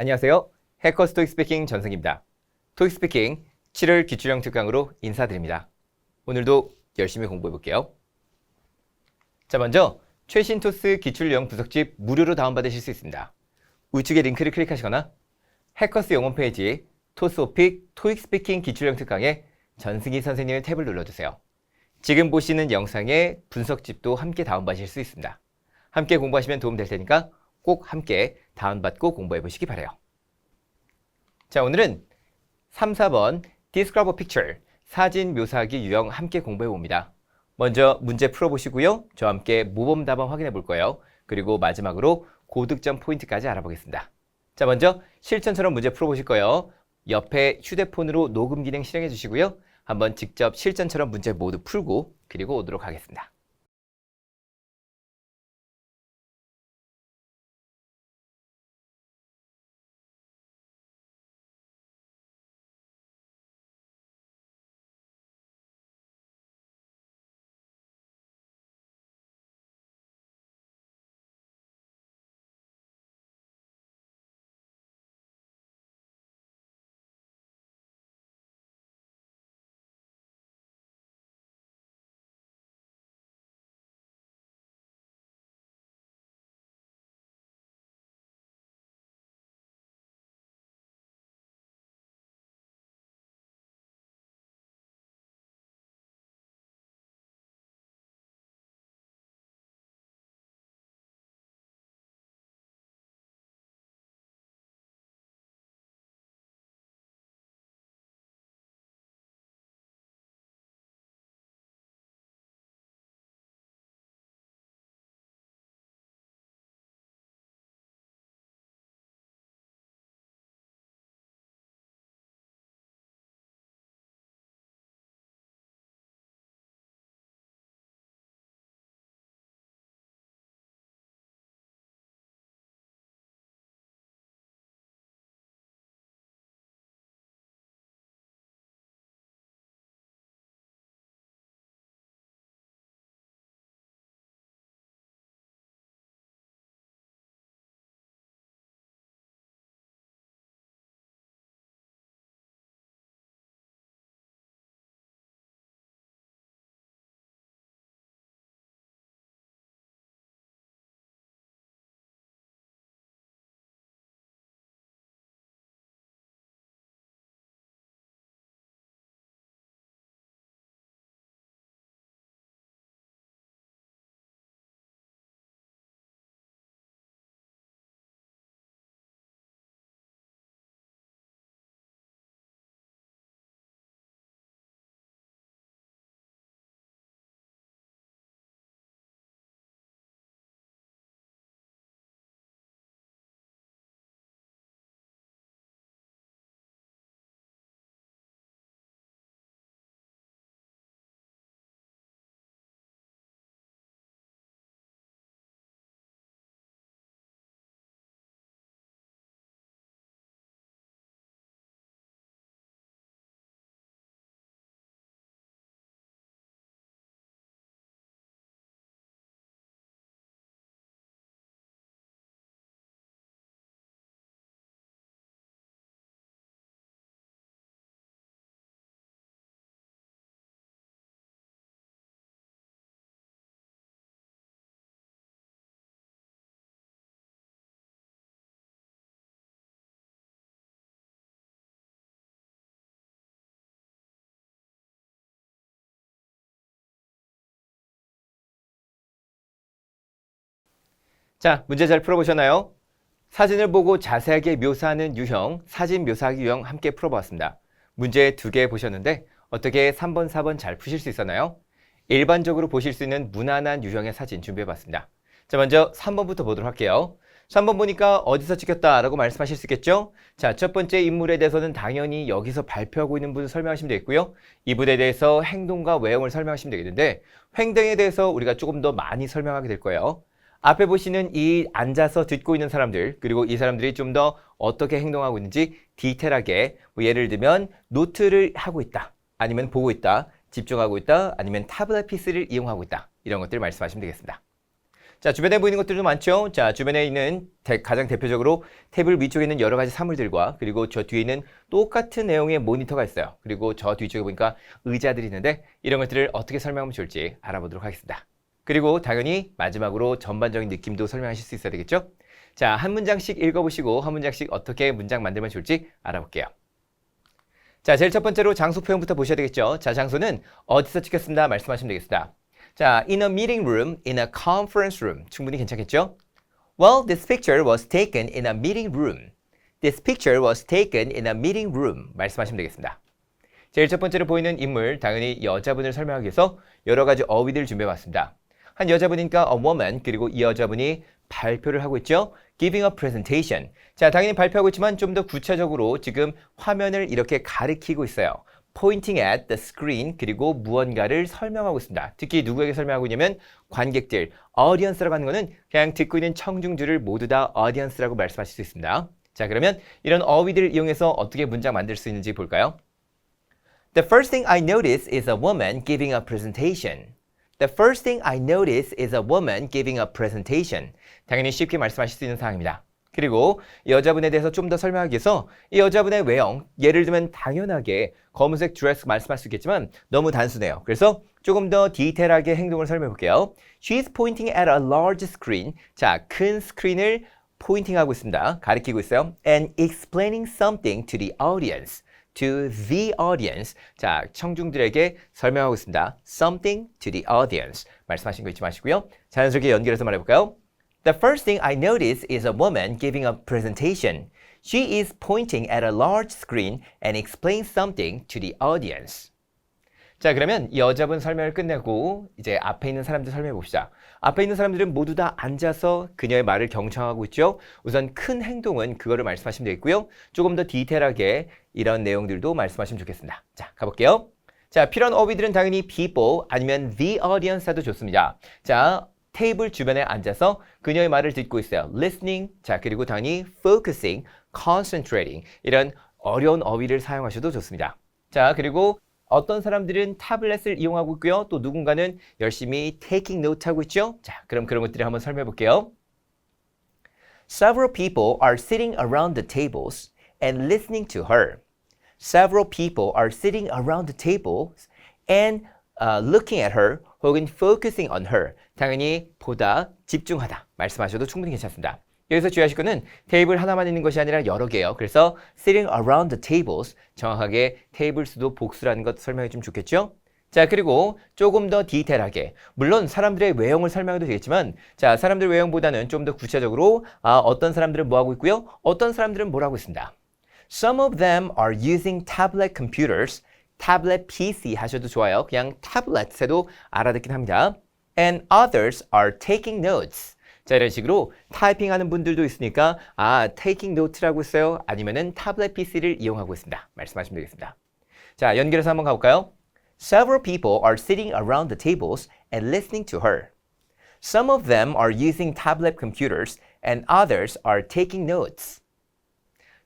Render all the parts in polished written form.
안녕하세요. 해커스 토익 스피킹 전승입니다. 토익 스피킹 7월 기출형 특강으로 인사드립니다. 오늘도 열심히 공부해 볼게요. 자, 먼저 최신 토스 기출형 부석집 무료로 다운받으실 수 있습니다. 우측의 링크를 클릭하시거나 해커스 영어 페이지 토스 오픽 토익 스피킹 기출형 특강에 전승희 선생님의 탭을 눌러주세요. 지금 보시는 영상의 분석집도 함께 다운받으실 수 있습니다. 함께 공부하시면 도움 될 테니까 꼭 함께 다운받고 공부해 보시기 바라요. 자, 오늘은 3, 4번 Describe a picture 사진 묘사하기 유형 함께 공부해 봅니다. 먼저 문제 풀어보시고요. 저와 함께 모범 답안 확인해 볼 거예요. 그리고 마지막으로 고득점 포인트까지 알아보겠습니다. 자, 먼저 실전처럼 문제 풀어보실 거예요. 옆에 휴대폰으로 녹음 기능 실행해 주시고요. 한번 직접 실전처럼 문제 모두 풀고 그리고 오도록 하겠습니다. 자, 문제 잘 풀어보셨나요? 사진을 보고 자세하게 묘사하는 유형, 사진 묘사하기 유형 함께 풀어보았습니다. 문제 2개 보셨는데 어떻게 3번, 4번 잘 푸실 수 있었나요? 일반적으로 보실 수 있는 무난한 유형의 사진 준비해봤습니다. 자, 먼저 3번부터 보도록 할게요. 3번 보니까 어디서 찍혔다라고 말씀하실 수 있겠죠? 자, 첫 번째 인물에 대해서는 당연히 여기서 발표하고 있는 분을 설명하시면 되겠고요. 이분에 대해서 행동과 외형을 설명하시면 되겠는데 행동에 대해서 우리가 조금 더 많이 설명하게 될 거예요. 앞에 보시는 이 앉아서 듣고 있는 사람들, 그리고 이 사람들이 좀 더 어떻게 행동하고 있는지 디테일하게, 예를 들면 노트를 하고 있다, 아니면 보고 있다, 집중하고 있다, 아니면 타블렛 PC를 이용하고 있다, 이런 것들을 말씀하시면 되겠습니다. 자, 주변에 보이는 것들도 많죠? 자, 주변에 있는 가장 대표적으로 테이블 위쪽에 있는 여러 가지 사물들과 그리고 저 뒤에 있는 똑같은 내용의 모니터가 있어요. 그리고 저 뒤쪽에 보니까 의자들이 있는데 이런 것들을 어떻게 설명하면 좋을지 알아보도록 하겠습니다. 그리고 당연히 마지막으로 전반적인 느낌도 설명하실 수 있어야 되겠죠? 자, 한 문장씩 읽어보시고 한 문장씩 어떻게 문장 만들면 좋을지 알아볼게요. 자, 제일 첫 번째로 장소 표현부터 보셔야 되겠죠? 자, 장소는 어디서 찍혔습니다. 말씀하시면 되겠습니다. 자, in a meeting room, in a conference room. 충분히 괜찮겠죠? Well, this picture was taken in a meeting room. This picture was taken in a meeting room. 말씀하시면 되겠습니다. 제일 첫 번째로 보이는 인물, 당연히 여자분을 설명하기 위해서 여러 가지 어휘들을 준비해봤습니다. 한 여자분이니까 a woman, 그리고 이 여자분이 발표를 하고 있죠. Giving a presentation. 자, 당연히 발표하고 있지만 좀 더 구체적으로 지금 화면을 이렇게 가리키고 있어요. Pointing at the screen, 그리고 무언가를 설명하고 있습니다. 특히 누구에게 설명하고 있냐면 관객들, audience라고 하는 거는 그냥 듣고 있는 청중들을 모두 다 audience라고 말씀하실 수 있습니다. 자, 그러면 이런 어휘들을 이용해서 어떻게 문장 만들 수 있는지 볼까요? The first thing I notice is a woman giving a presentation. The first thing I notice is a woman giving a presentation. 당연히 쉽게 말씀하실 수 있는 사항입니다. 그리고 이 여자분에 대해서 좀 더 설명하기 위해서 이 여자분의 외형, 예를 들면 당연하게 검은색 드레스 말씀할 수 있겠지만 너무 단순해요. 그래서 조금 더 디테일하게 행동을 설명해 볼게요. She's pointing at a large screen. 자, 큰 스크린을 포인팅하고 있습니다. 가리키고 있어요. And explaining something to the audience. To the audience. 자, 청중들에게 설명하고 있습니다. Something to the audience. 말씀하신 거 잊지 마시고요. 자연스럽게 연결해서 말해볼까요? The first thing I notice is a woman giving a presentation. She is pointing at a large screen and explains something to the audience. 자, 그러면 이 여자분 설명을 끝내고 이제 앞에 있는 사람들 설명해 봅시다. 앞에 있는 사람들은 모두 다 앉아서 그녀의 말을 경청하고 있죠. 우선 큰 행동은 그거를 말씀하시면 되겠고요. 조금 더 디테일하게 이런 내용들도 말씀하시면 좋겠습니다. 자, 가볼게요. 자, 필요한 어휘들은 당연히 people 아니면 the audience 해도 좋습니다. 자, 테이블 주변에 앉아서 그녀의 말을 듣고 있어요. listening, 자, 그리고 당연히 focusing, concentrating 이런 어려운 어휘를 사용하셔도 좋습니다. 자, 그리고 어떤 사람들은 타블렛을 이용하고 있고요. 또 누군가는 열심히 taking note 하고 있죠. 자, 그럼 그런 것들을 한번 설명해 볼게요. Several people are sitting around the tables and listening to her. Several people are sitting around the tables and looking at her 혹은 focusing on her. 당연히 보다, 집중하다 말씀하셔도 충분히 괜찮습니다. 여기서 주의하실 거는 테이블 하나만 있는 것이 아니라 여러 개예요. 그래서 sitting around the tables, 정확하게 테이블 수도 복수라는 것 설명해 주면 좋겠죠? 자, 그리고 조금 더 디테일하게, 물론 사람들의 외형을 설명해도 되겠지만, 자, 사람들 외형보다는 좀 더 구체적으로 어떤 사람들은 뭐 하고 있고요, 어떤 사람들은 뭘 하고 있습니다. Some of them are using tablet computers. tablet PC 하셔도 좋아요. 그냥 tablet 해도 알아듣긴 합니다. And others are taking notes. 자, 이런 식으로 타이핑하는 분들도 있으니까 taking note라고 써요. 아니면은 타블렛 PC를 이용하고 있습니다. 말씀하시면 되겠습니다. 자, 연결해서 한번 가볼까요? Several people are sitting around the tables and listening to her. Some of them are using tablet computers and others are taking notes.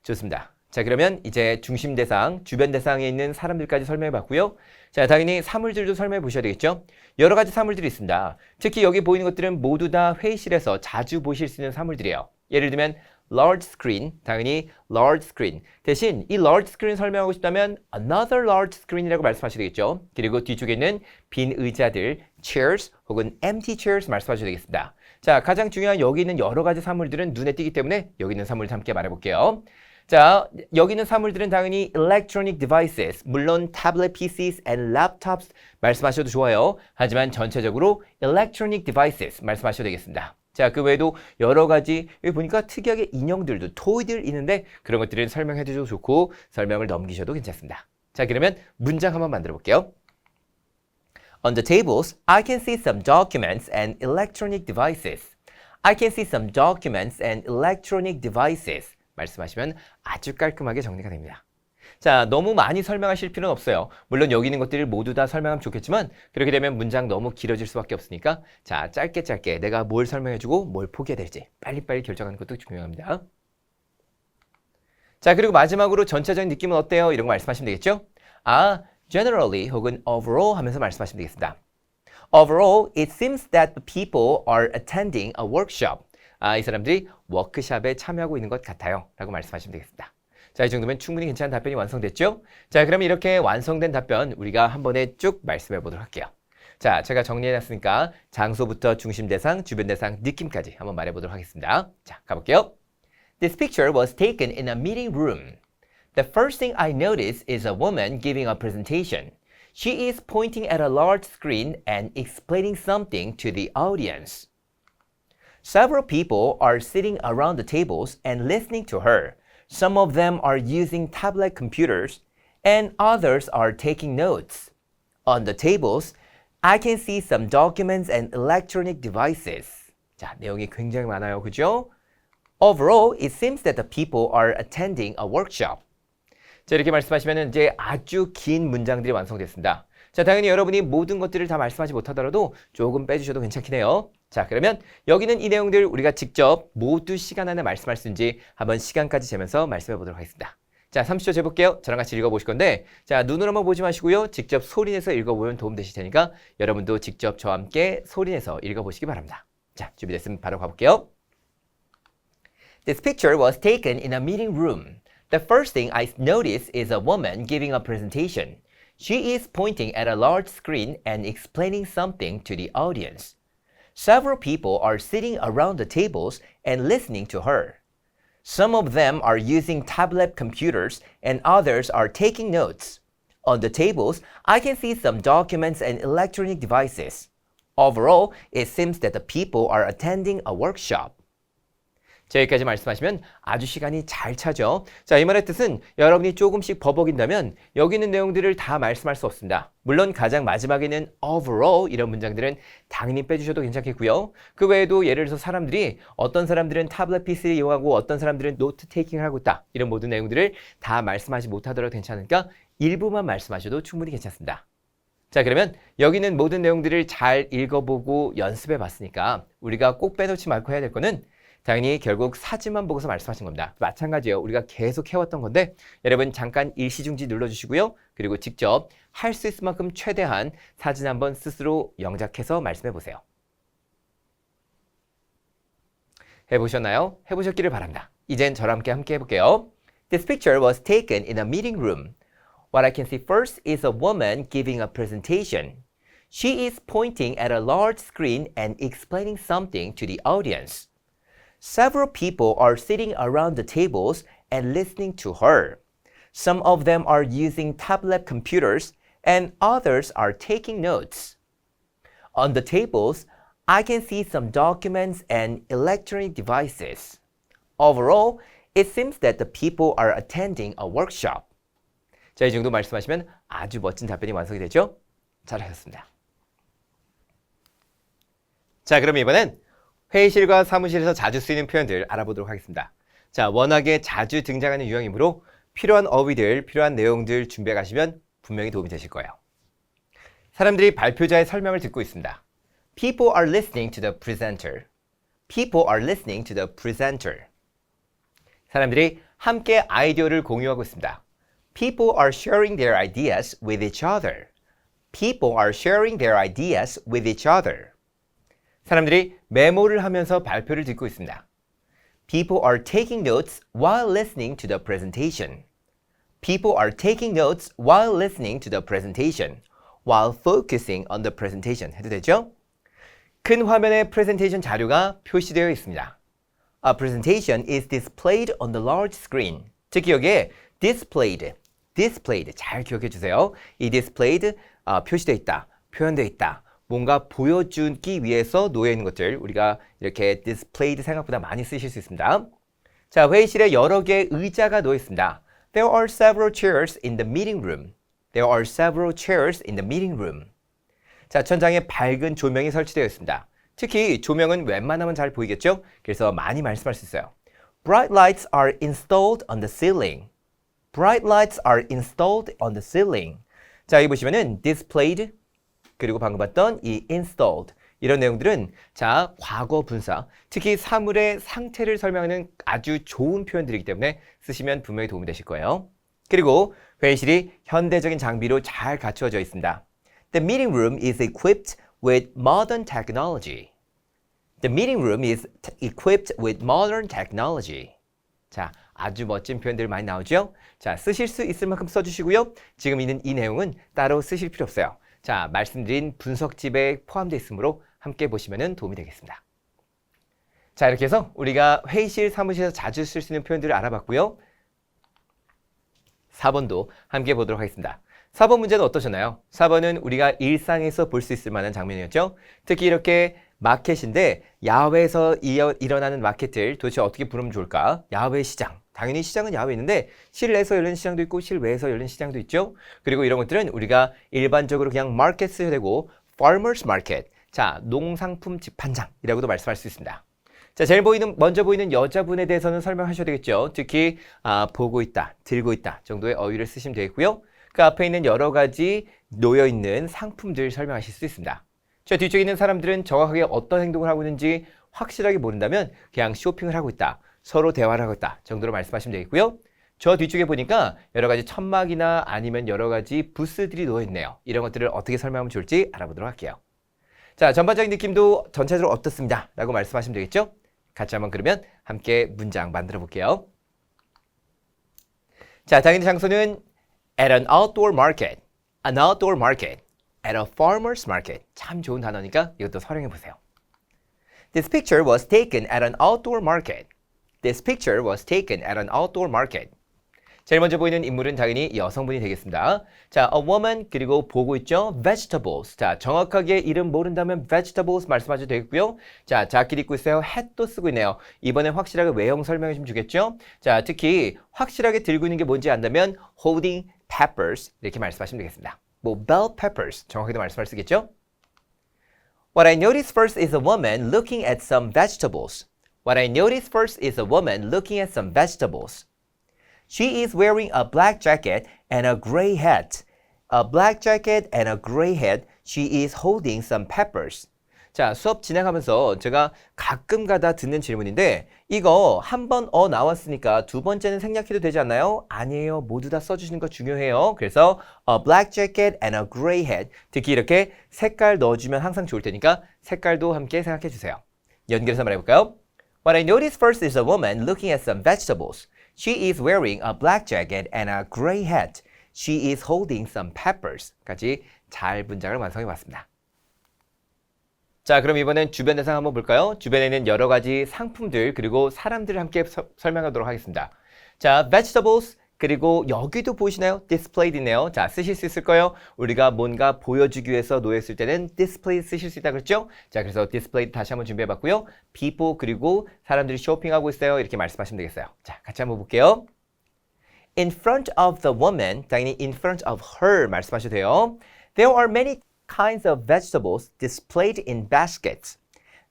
좋습니다. 자, 그러면 이제 중심 대상, 주변 대상에 있는 사람들까지 설명해 봤고요. 자, 당연히 사물들도 설명해 보셔야 되겠죠? 여러 가지 사물들이 있습니다. 특히 여기 보이는 것들은 모두 다 회의실에서 자주 보실 수 있는 사물들이에요. 예를 들면 large screen, 당연히 large screen. 대신 이 large screen 설명하고 싶다면 another large screen이라고 말씀하셔야 되겠죠? 그리고 뒤쪽에 있는 빈 의자들, chairs 혹은 empty chairs 말씀하셔야 되겠습니다. 자, 가장 중요한 여기 있는 여러 가지 사물들은 눈에 띄기 때문에 여기 있는 사물들 함께 말해볼게요. 자, 여기 있는 사물들은 당연히 electronic devices, 물론 tablet PCs and laptops 말씀하셔도 좋아요. 하지만 전체적으로 electronic devices 말씀하셔도 되겠습니다. 자, 그 외에도 여러 가지, 여기 보니까 특이하게 인형들도, 토이들 있는데 그런 것들은 설명해 주셔도 좋고 설명을 넘기셔도 괜찮습니다. 자, 그러면 문장 한번 만들어 볼게요. On the tables, I can see some documents and electronic devices. I can see some documents and electronic devices. 말씀하시면 아주 깔끔하게 정리가 됩니다. 자, 너무 많이 설명하실 필요는 없어요. 물론 여기 있는 것들을 모두 다 설명하면 좋겠지만 그렇게 되면 문장 너무 길어질 수밖에 없으니까 자, 짧게 내가 뭘 설명해주고 뭘 포기해야 될지 빨리빨리 결정하는 것도 중요합니다. 자, 그리고 마지막으로 전체적인 느낌은 어때요? 이런 거 말씀하시면 되겠죠? generally 혹은 overall 하면서 말씀하시면 되겠습니다. Overall, it seems that the people are attending a workshop. 이 사람들이 워크숍에 참여하고 있는 것 같아요. 라고 말씀하시면 되겠습니다. 자, 이 정도면 충분히 괜찮은 답변이 완성됐죠? 자, 그럼 이렇게 완성된 답변 우리가 한 번에 쭉 말씀해 보도록 할게요. 자, 제가 정리해놨으니까 장소부터 중심 대상, 주변 대상, 느낌까지 한번 말해보도록 하겠습니다. 자, 가볼게요. This picture was taken in a meeting room. The first thing I noticed is a woman giving a presentation. She is pointing at a large screen and explaining something to the audience. Several people are sitting around the tables and listening to her. Some of them are using tablet computers, and others are taking notes. On the tables, I can see some documents and electronic devices. 자, 내용이 굉장히 많아요. 그죠? Overall, it seems that the people are attending a workshop. 자, 이렇게 말씀하시면 이제 아주 긴 문장들이 완성됐습니다. 자, 당연히 여러분이 모든 것들을 다 말씀하지 못하더라도 조금 빼주셔도 괜찮긴 해요. 자, 그러면 여기는 이 내용들 우리가 직접 모두 시간 안에 말씀할 수 있는지 한번 시간까지 재면서 말씀해 보도록 하겠습니다. 자, 30초 재볼게요. 저랑 같이 읽어보실 건데, 자, 눈으로만 보지 마시고요. 직접 소리내서 읽어보면 도움 되실 테니까 여러분도 직접 저와 함께 소리내서 읽어보시기 바랍니다. 자, 준비됐으면 바로 가볼게요. This picture was taken in a meeting room. The first thing I noticed is a woman giving a presentation. She is pointing at a large screen and explaining something to the audience. Several people are sitting around the tables and listening to her. Some of them are using tablet computers and others are taking notes. On the tables, I can see some documents and electronic devices. Overall, it seems that the people are attending a workshop. 자, 여기까지 말씀하시면 아주 시간이 잘 차죠. 자, 이 말의 뜻은 여러분이 조금씩 버벅인다면 여기 있는 내용들을 다 말씀할 수 없습니다. 물론 가장 마지막에 있는 overall 이런 문장들은 당연히 빼주셔도 괜찮겠고요. 그 외에도 예를 들어서 사람들이 어떤 사람들은 타블렛 PC를 이용하고 어떤 사람들은 노트 테이킹을 하고 있다. 이런 모든 내용들을 다 말씀하지 못하더라도 괜찮으니까 일부만 말씀하셔도 충분히 괜찮습니다. 자, 그러면 여기 있는 모든 내용들을 잘 읽어보고 연습해 봤으니까 우리가 꼭 빼놓지 말고 해야 될 거는 당연히 결국 사진만 보고서 말씀하신 겁니다. 마찬가지예요. 우리가 계속 해왔던 건데 여러분 잠깐 일시중지 눌러주시고요. 그리고 직접 할 수 있을 만큼 최대한 사진 한번 스스로 영작해서 말씀해 보세요. 해보셨나요? 해보셨기를 바랍니다. 이젠 저랑 함께 해볼게요. This picture was taken in a meeting room. What I can see first is a woman giving a presentation. She is pointing at a large screen and explaining something to the audience. Several people are sitting around the tables and listening to her. Some of them are using tablet computers and others are taking notes. On the tables, I can see some documents and electronic devices. Overall, it seems that the people are attending a workshop. 자, 이 정도 말씀하시면 아주 멋진 답변이 완성이 되죠? 잘하셨습니다. 자, 그럼 이번엔 회의실과 사무실에서 자주 쓰이는 표현들 알아보도록 하겠습니다. 자, 워낙에 자주 등장하는 유형이므로 필요한 어휘들, 필요한 내용들 준비해 가시면 분명히 도움이 되실 거예요. 사람들이 발표자의 설명을 듣고 있습니다. People are listening to the presenter. People are listening to the presenter. 사람들이 함께 아이디어를 공유하고 있습니다. People are sharing their ideas with each other. People are sharing their ideas with each other. 사람들이 메모를 하면서 발표를 듣고 있습니다. People are taking notes while listening to the presentation. People are taking notes while listening to the presentation, while focusing on the presentation. 해도 되죠? 큰 화면에 프레젠테이션 자료가 표시되어 있습니다. A presentation is displayed on the large screen. 특히 여기에 displayed 잘 기억해 주세요. 이 displayed 표시되어 있다, 표현되어 있다. 뭔가 보여주기 위해서 놓여 있는 것들 우리가 이렇게 displayed 생각보다 많이 쓰실 수 있습니다. 자, 회의실에 여러 개의 의자가 놓여 있습니다. There are several chairs in the meeting room. There are several chairs in the meeting room. 자, 천장에 밝은 조명이 설치되어 있습니다. 특히 조명은 웬만하면 잘 보이겠죠? 그래서 많이 말씀할 수 있어요. Bright lights are installed on the ceiling. Bright lights are installed on the ceiling. 자, 여기 보시면은 displayed 그리고 방금 봤던 이 installed 이런 내용들은 자, 과거 분사, 특히 사물의 상태를 설명하는 아주 좋은 표현들이기 때문에 쓰시면 분명히 도움이 되실 거예요. 그리고 회의실이 현대적인 장비로 잘 갖추어져 있습니다. The meeting room is equipped with modern technology. The meeting room is equipped with modern technology. 자, 아주 멋진 표현들 많이 나오죠? 자, 쓰실 수 있을 만큼 써주시고요. 지금 있는 이 내용은 따로 쓰실 필요 없어요. 자, 말씀드린 분석집에 포함되어 있으므로 함께 보시면 도움이 되겠습니다. 자, 이렇게 해서 우리가 회의실, 사무실에서 자주 쓸 수 있는 표현들을 알아봤고요. 4번도 함께 보도록 하겠습니다. 4번 문제는 어떠셨나요? 4번은 우리가 일상에서 볼 수 있을 만한 장면이었죠. 특히 이렇게 마켓인데 야외에서 일어나는 마켓들 도대체 어떻게 부르면 좋을까? 야외 시장. 당연히 시장은 야외에 있는데 실내에서 열리는 시장도 있고 실외에서 열리는 시장도 있죠. 그리고 이런 것들은 우리가 일반적으로 그냥 market 써야 되고 farmers market. 자, 농상품 집판장이라고도 말씀할 수 있습니다. 자, 먼저 보이는 여자분에 대해서는 설명하셔야 되겠죠. 특히 보고 있다, 들고 있다 정도의 어휘를 쓰시면 되겠고요. 그 앞에 있는 여러 가지 놓여있는 상품들 설명하실 수 있습니다. 저 뒤쪽에 있는 사람들은 정확하게 어떤 행동을 하고 있는지 확실하게 모른다면 그냥 쇼핑을 하고 있다, 서로 대화를 하고 있다 정도로 말씀하시면 되겠고요. 저 뒤쪽에 보니까 여러 가지 천막이나 아니면 여러 가지 부스들이 놓여있네요. 이런 것들을 어떻게 설명하면 좋을지 알아보도록 할게요. 자, 전반적인 느낌도 전체적으로 어떻습니다 라고 말씀하시면 되겠죠. 같이 한번 그러면 함께 문장 만들어 볼게요. 자, 당연히 장소는 at an outdoor market, an outdoor market, at a farmer's market. 참 좋은 단어니까 이것도 활용해 보세요. This picture was taken at an outdoor market. This picture was taken at an outdoor market. 제일 먼저 보이는 인물은 당연히 여성분이 되겠습니다. 자, a woman 그리고 보고 있죠? vegetables. 자, 정확하게 이름 모른다면 vegetables 말씀하셔도 되겠고요. 자, 자켓 입고 있어요. hat도 쓰고 있네요. 이번엔 확실하게 외형 설명해 주면 주겠죠? 자, 특히 확실하게 들고 있는 게 뭔지 안다면 holding peppers 이렇게 말씀하시면 되겠습니다. 뭐 bell peppers 정확하게도 말씀할 수 있겠죠? What I noticed first is a woman looking at some vegetables. What I noticed first is a woman looking at some vegetables. She is wearing a black jacket and a gray hat. A black jacket and a gray hat. She is holding some peppers. 자, 수업 진행하면서 제가 가끔 가다 듣는 질문인데 이거 한 번 나왔으니까 두 번째는 생략해도 되지 않나요? 아니에요. 모두 다 써주시는 거 중요해요. 그래서 a black jacket and a gray hat. 특히 이렇게 색깔 넣어주면 항상 좋을 테니까 색깔도 함께 생각해 주세요. 연결해서 말해볼까요? What I noticed first is a woman looking at some vegetables. She is wearing a black jacket and a gray hat. She is holding some peppers. 까지 잘 문장을 완성해 봤습니다. 자, 그럼 이번엔 주변 대상 한번 볼까요? 주변에는 여러 가지 상품들 그리고 사람들을 함께 설명하도록 하겠습니다. 자, vegetables 그리고 여기도 보이시나요? displayed 있네요. 자, 쓰실 수 있을 거예요. 우리가 뭔가 보여주기 위해서 놓였을 때는 displayed 쓰실 수 있다 그랬죠? 자, 그래서 displayed 다시 한번 준비해 봤고요. people 그리고 사람들이 쇼핑하고 있어요. 이렇게 말씀하시면 되겠어요. 자, 같이 한번 볼게요. In front of the woman, 당연히 in front of her 말씀하셔도 돼요. There are many kinds of vegetables displayed in baskets.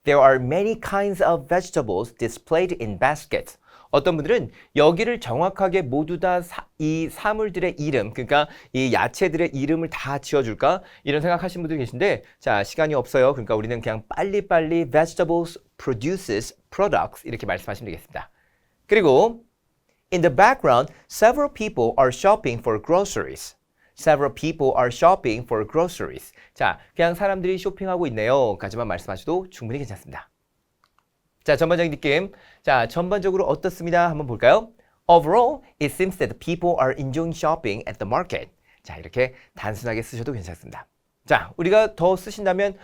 There are many kinds of vegetables displayed in baskets. 어떤 분들은 여기를 정확하게 모두 다 이 사물들의 이름, 그러니까 이 야채들의 이름을 다 지어줄까? 이런 생각하시는 분들이 계신데 자, 시간이 없어요. 그러니까 우리는 그냥 빨리빨리 vegetables produces products 이렇게 말씀하시면 되겠습니다. 그리고 in the background, several people are shopping for groceries. Several people are shopping for groceries. 자, 그냥 사람들이 쇼핑하고 있네요. 까지만 말씀하셔도 충분히 괜찮습니다. 자, 전반적인 느낌. 자, 전반적으로 어떻습니다? 한번 볼까요? Overall, it seems that people are enjoying shopping at the market. 자, 이렇게 단순하게 쓰셔도 괜찮습니다. 자, 우리가 더 쓰신다면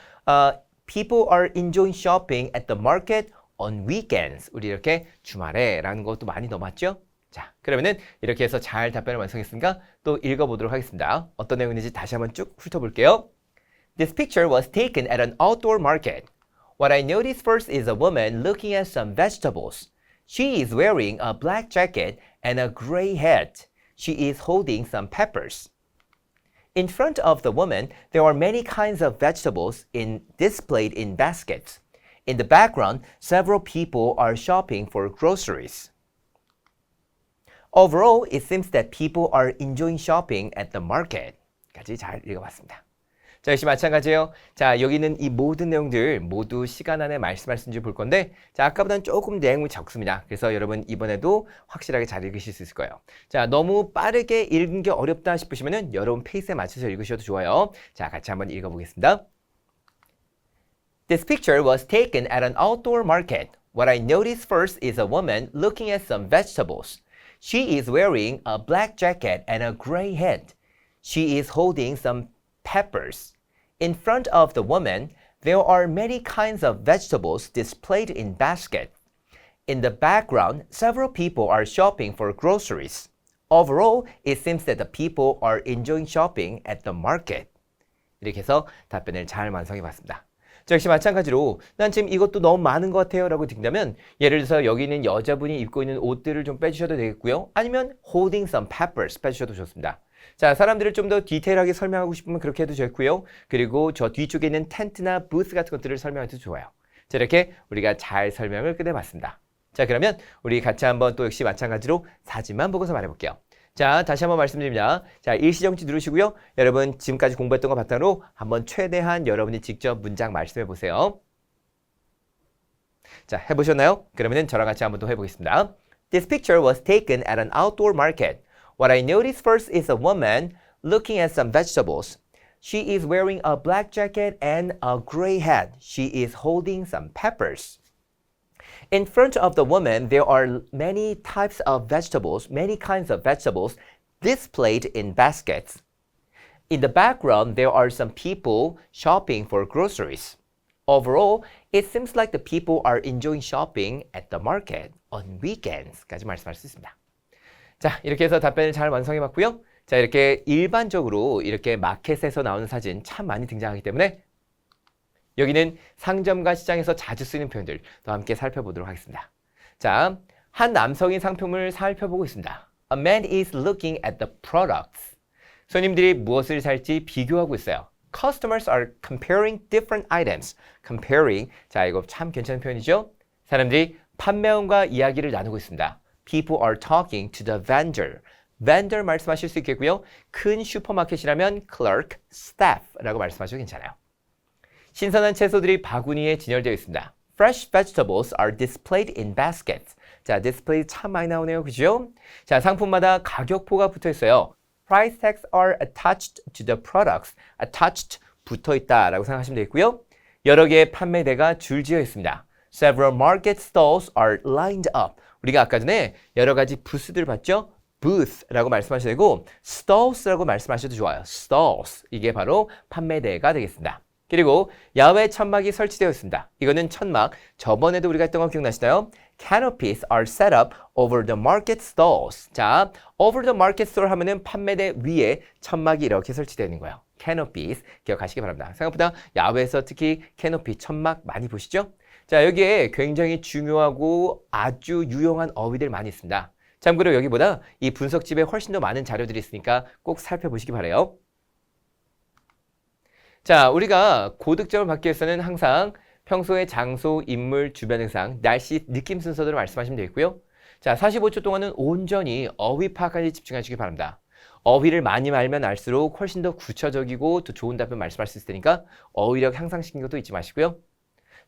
people are enjoying shopping at the market on weekends. 우리 이렇게 주말에 라는 것도 많이 넘었죠? 자, 그러면은 이렇게 해서 잘 답변을 완성했으니까 또 읽어보도록 하겠습니다. 어떤 내용인지 다시 한번 쭉 훑어볼게요. This picture was taken at an outdoor market. What I noticed first is a woman looking at some vegetables. She is wearing a black jacket and a gray hat. She is holding some peppers. In front of the woman, there are many kinds of vegetables displayed in baskets. In the background, several people are shopping for groceries. Overall, it seems that people are enjoying shopping at the market. 까지 잘 읽어봤습니다. 자, 역시 마찬가지예요. 자, 여기 있는 이 모든 내용들 모두 시간 안에 말씀할 수 있는지 볼 건데 자, 아까보다는 조금 내용이 적습니다. 그래서 여러분 이번에도 확실하게 잘 읽으실 수 있을 거예요. 자, 너무 빠르게 읽는 게 어렵다 싶으시면은 여러분 페이스에 맞춰서 읽으셔도 좋아요. 자, 같이 한번 읽어보겠습니다. This picture was taken at an outdoor market. What I noticed first is a woman looking at some vegetables. She is wearing a black jacket and a gray hat. She is holding some peppers. In front of the woman, there are many kinds of vegetables displayed in baskets. In the background, several people are shopping for groceries. Overall, it seems that the people are enjoying shopping at the market. 이렇게 해서 답변을 잘 완성해 봤습니다. 자, 역시 마찬가지로 난 지금 이것도 너무 많은 것 같아요 라고 드린다면 예를 들어서 여기 있는 여자분이 입고 있는 옷들을 좀 빼주셔도 되겠고요. 아니면 holding some peppers 빼주셔도 좋습니다. 자, 사람들을 좀 더 디테일하게 설명하고 싶으면 그렇게 해도 좋고요. 그리고 저 뒤쪽에 있는 텐트나 부스 같은 것들을 설명해도 좋아요. 자, 이렇게 우리가 잘 설명을 끝내봤습니다. 자, 그러면 우리 같이 한번 또 역시 마찬가지로 사진만 보고서 말해볼게요. 자, 다시 한번 말씀드립니다. 자, 일시정지 누르시고요. 여러분 지금까지 공부했던 거 바탕으로 한번 최대한 여러분이 직접 문장 말씀해 보세요. 자, 해보셨나요? 그러면 저랑 같이 한번 또 해보겠습니다. This picture was taken at an outdoor market. What I noticed first is a woman looking at some vegetables. She is wearing a black jacket and a gray hat. She is holding some peppers. In front of the woman, there are many types of vegetables, many kinds of vegetables displayed in baskets. In the background, there are some people shopping for groceries. Overall, it seems like the people are enjoying shopping at the market on weekends까지 말씀할 수 있습니다. 자, 이렇게 해서 답변을 잘 완성해 봤고요. 자, 이렇게 일반적으로 이렇게 마켓에서 나오는 사진 참 많이 등장하기 때문에 여기는 상점과 시장에서 자주 쓰이는 표현들 또 함께 살펴보도록 하겠습니다. 자, 한 남성이 상품을 살펴보고 있습니다. A man is looking at the products. 손님들이 무엇을 살지 비교하고 있어요. Customers are comparing different items. Comparing. 자, 이거 참 괜찮은 표현이죠? 사람들이 판매원과 이야기를 나누고 있습니다. People are talking to the vendor. vendor 말씀하실 수 있겠고요. 큰 슈퍼마켓이라면 clerk, staff라고 말씀하셔도 괜찮아요. 신선한 채소들이 바구니에 진열되어 있습니다. Fresh vegetables are displayed in baskets. 자, display 참 많이 나오네요. 그죠? 자, 상품마다 가격표가 붙어 있어요. Price tags are attached to the products. attached, 붙어 있다라고 생각하시면 되겠고요. 여러 개의 판매대가 줄지어 있습니다. Several market stalls are lined up. 우리가 아까 전에 여러 가지 부스들 봤죠? booth라고 말씀하셔도 되고 stalls라고 말씀하셔도 좋아요. stalls. 이게 바로 판매대가 되겠습니다. 그리고 야외 천막이 설치되어 있습니다. 이거는 천막. 저번에도 우리가 했던 거 기억나시나요? Canopies are set up over the market stalls. 자, over the market stall 하면은 판매대 위에 천막이 이렇게 설치되어 있는 거예요. Canopies 기억하시기 바랍니다. 생각보다 야외에서 특히 캐노피, 천막 많이 보시죠? 자, 여기에 굉장히 중요하고 아주 유용한 어휘들 많이 있습니다. 참고로 여기보다 이 분석집에 훨씬 더 많은 자료들이 있으니까 꼭 살펴보시기 바라요. 자, 우리가 고득점을 받기 위해서는 항상 평소에 장소, 인물, 주변 의상, 날씨, 느낌 순서대로 말씀하시면 되겠고요. 자, 45초 동안은 온전히 어휘 파악까지 집중하시기 바랍니다. 어휘를 많이 알면 알수록 훨씬 더 구체적이고 더 좋은 답변 말씀할 수 있을 테니까 어휘력 향상시키는 것도 잊지 마시고요.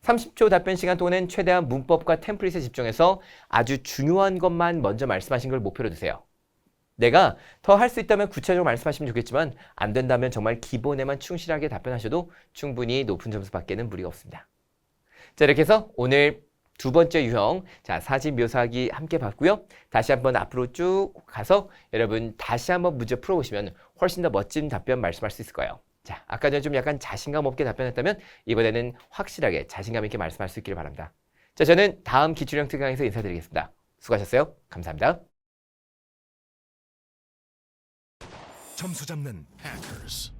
30초 답변 시간 동안은 최대한 문법과 템플릿에 집중해서 아주 중요한 것만 먼저 말씀하신 걸 목표로 두세요. 내가 더 할 수 있다면 구체적으로 말씀하시면 좋겠지만 안 된다면 정말 기본에만 충실하게 답변하셔도 충분히 높은 점수 받기에는 무리가 없습니다. 자, 이렇게 해서 오늘 두 번째 유형, 자, 사진 묘사하기 함께 봤고요. 다시 한번 앞으로 쭉 가서 여러분 다시 한번 문제 풀어보시면 훨씬 더 멋진 답변 말씀할 수 있을 거예요. 자, 아까 전에 좀 약간 자신감 없게 답변했다면 이번에는 확실하게 자신감 있게 말씀할 수 있기를 바랍니다. 자, 저는 다음 기출형 특강에서 인사드리겠습니다. 수고하셨어요. 감사합니다. 점수 잡는 Hackers.